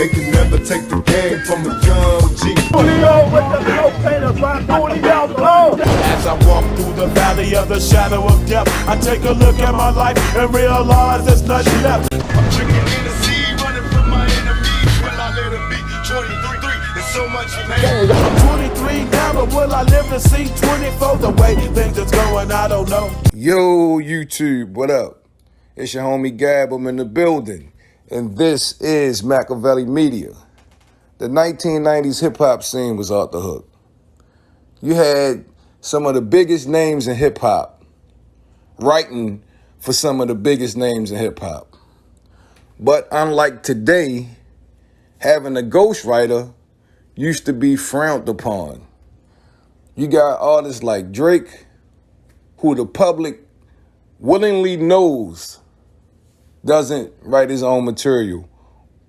They can never take the game from a young G. Coolio with the smoke painters, by Coolio'S alone. As I walk through the valley of the shadow of death, I take a look at my life and realize there's nothing left. I'm drinking in the sea, running from my enemies. Will I let it be 23? There's so much pain. I'm 23 now, but will I live to see 24? The way things is going, I don't know. Yo, YouTube, what up? It's your homie Gab, I'm in the building. And this is MAKAVELI Media. The 1990s hip-hop scene was off the hook. You had some of the biggest names in hip-hop writing for some of the biggest names in hip-hop. But unlike today, having a ghostwriter used to be frowned upon. You got artists like Drake, who the public willingly knows doesn't write his own material,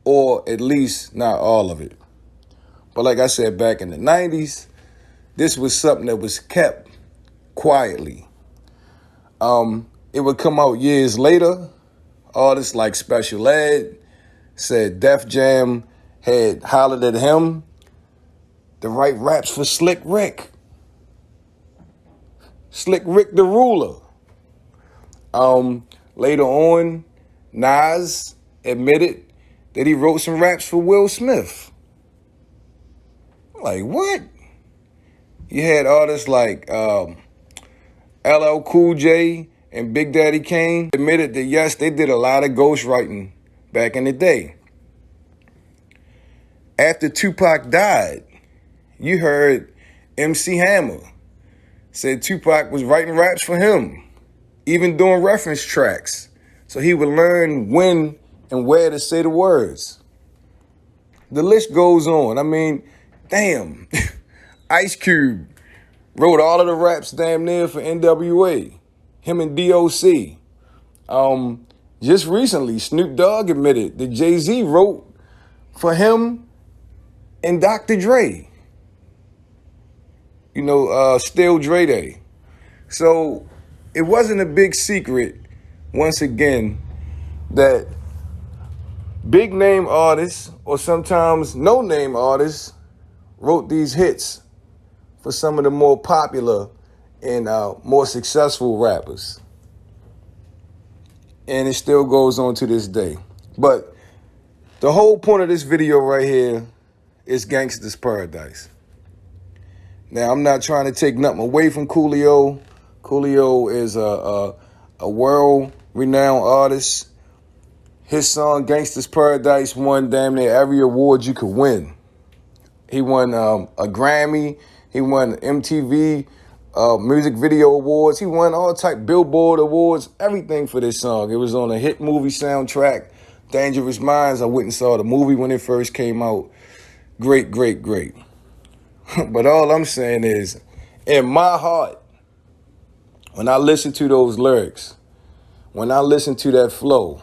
or at least not all of it. But like I said, back in the 90s, this was something that was kept quietly. It would come out years later. Artists like Special Ed said Def Jam had hollered at him to write raps for Slick Rick. Slick Rick the Ruler. Later on, Nas admitted that he wrote some raps for Will Smith. Like, what? You had artists like LL Cool J and Big Daddy Kane admitted that, yes, they did a lot of ghostwriting back in the day. After Tupac died, you heard MC Hammer said Tupac was writing raps for him, even doing reference tracks, so he would learn when and where to say the words. The list goes on. I mean, damn. Ice Cube wrote all of the raps damn near for NWA, him and DOC. Just recently, Snoop Dogg admitted that Jay-Z wrote for him and Dr. Dre. You know, Still Dre Day. So it wasn't a big secret, once again, that big name artists, or sometimes no name artists, wrote these hits for some of the more popular and more successful rappers. And it still goes on to this day. But the whole point of this video right here is Gangsters Paradise. Now, I'm not trying to take nothing away from Coolio. Coolio is a world-renowned artist. His song, Gangsters Paradise, won damn near every award you could win. He won a Grammy. He won MTV Music Video Awards. He won all type Billboard Awards, everything for this song. It was on a hit movie soundtrack, Dangerous Minds. I went and saw the movie when it first came out. Great, great, great. But all I'm saying is, in my heart, when I listen to those lyrics, when I listen to that flow,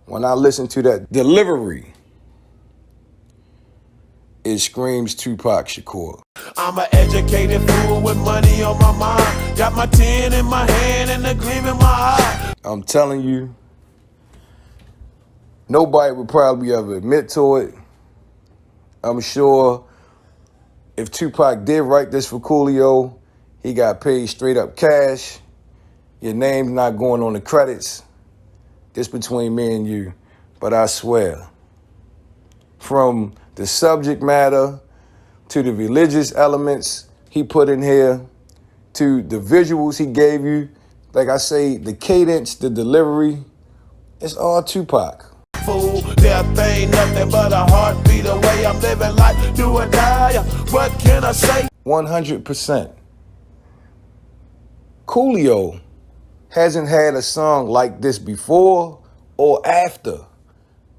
when I listen to that delivery, it screams Tupac Shakur. I'm an educated fool with money on my mind. Got my 10 in my hand and a gleam in my eye. I'm telling you, nobody would probably ever admit to it. I'm sure if Tupac did write this for Coolio, he got paid straight up cash. Your name's not going on the credits. This between me and you. But I swear, from the subject matter to the religious elements he put in here, to the visuals he gave you, like I say, the cadence, the delivery, it's all Tupac. Fool, death ain't nothing but a heartbeat away. I'm living life, do or die. What can I say? 100%. Coolio hasn't had a song like this before or after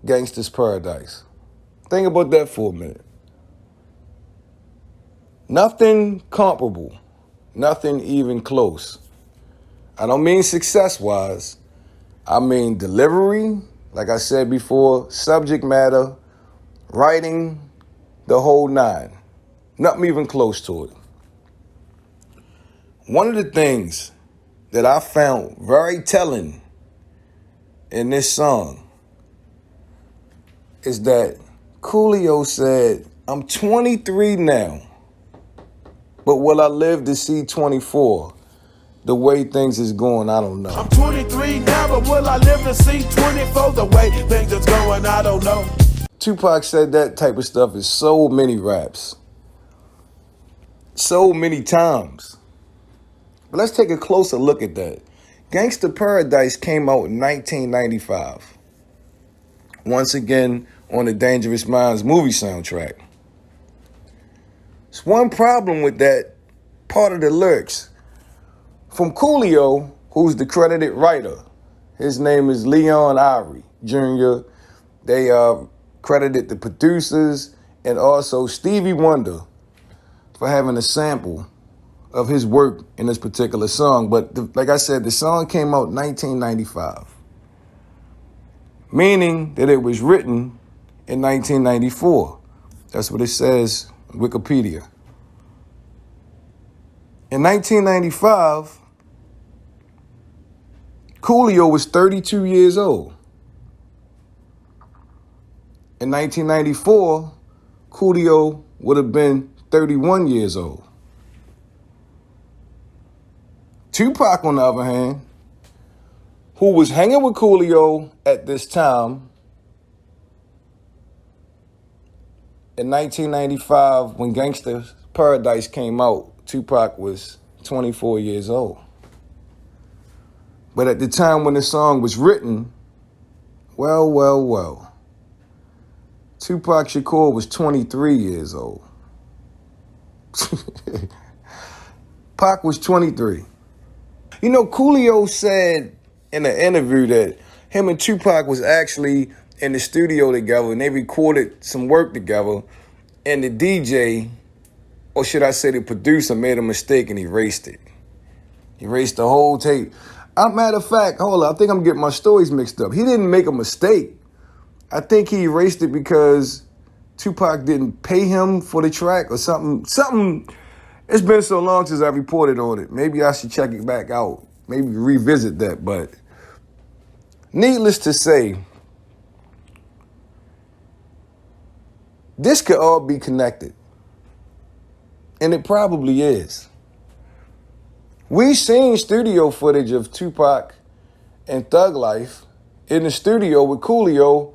Gangsters Paradise. Think about that for a minute. Nothing comparable. Nothing even close. I don't mean success-wise. I mean delivery, like I said before, subject matter, writing, the whole nine. Nothing even close to it. One of the things that I found very telling in this song is that Coolio said, I'm 23 now, but will I live to see 24? The way things is going, I don't know. I'm 23 now, but will I live to see 24? The way things is going, I don't know. Tupac said that type of stuff in so many raps. So many times. But let's take a closer look at that. Gangsters Paradise came out in 1995. Once again, on the Dangerous Minds movie soundtrack. There's one problem with that part of the lyrics. From Coolio, who's the credited writer. His name is Leon Irie Jr. They credited the producers and also Stevie Wonder for having a sample of his work in this particular song. But like I said, the song came out in 1995. Meaning that it was written in 1994. That's what it says on Wikipedia. In 1995, Coolio was 32 years old. In 1994, Coolio would have been 31 years old. Tupac, on the other hand, who was hanging with Coolio at this time, in 1995, when Gangsters Paradise came out, Tupac was 24 years old. But at the time when the song was written, well, Tupac Shakur was 23 years old. Pac was 23. You know, Coolio said in an interview that him and Tupac was actually in the studio together and they recorded some work together, and the DJ, or should I say the producer, made a mistake and erased it. He erased the whole tape. Matter of fact, hold on, I think I'm getting my stories mixed up. He didn't make a mistake. I think he erased it because Tupac didn't pay him for the track or something. It's been so long since I reported on it. Maybe I should check it back out. Maybe revisit that. But needless to say, this could all be connected. And it probably is. We seen studio footage of Tupac and Thug Life in the studio with Coolio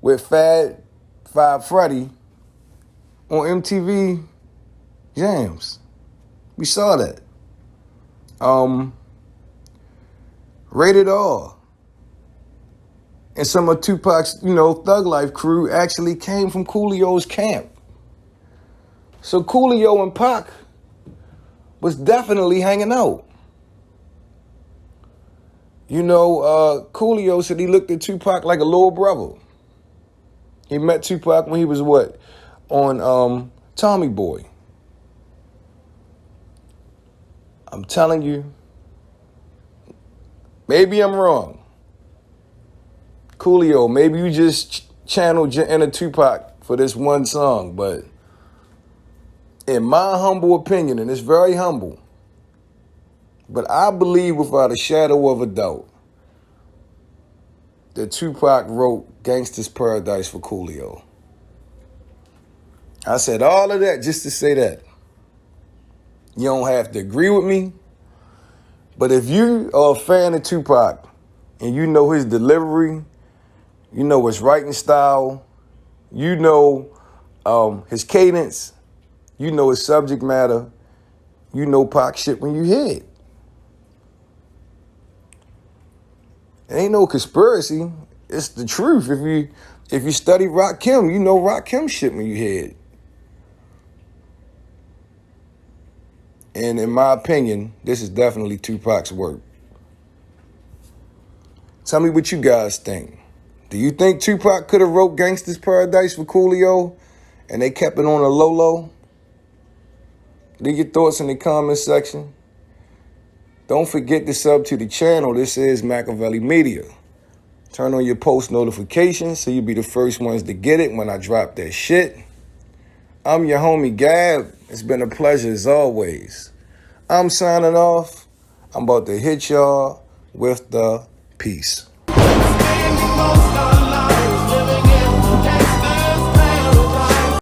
with Fat Five Freddy on MTV Jams. We saw that. Rated R. And some of Tupac's, Thug Life crew actually came from Coolio's camp. So Coolio and Pac was definitely hanging out. Coolio said he looked at Tupac like a little brother. He met Tupac when he was on Tommy Boy. I'm telling you, maybe I'm wrong. Coolio, maybe you just channeled your inner Tupac for this one song, but in my humble opinion, and it's very humble, but I believe without a shadow of a doubt that Tupac wrote Gangsters Paradise for Coolio. I said all of that just to say that. You don't have to agree with me, but if you are a fan of Tupac and you know his delivery, you know his writing style, you know his cadence, you know his subject matter, you know Pac shit when you hear it. It ain't no conspiracy. It's the truth. If you study Rakim, you know Rakim shit when you hear it. And in my opinion, this is definitely Tupac's work. Tell me what you guys think. Do you think Tupac could have wrote Gangsters Paradise for Coolio and they kept it on a low? Leave your thoughts in the comment section. Don't forget to sub to the channel. This is MAKAVELI Media. Turn on your post notifications so you'll be the first ones to get it when I drop that shit. I'm your homie Gab. It's been a pleasure as always. I'm signing off. I'm about to hit y'all with the peace.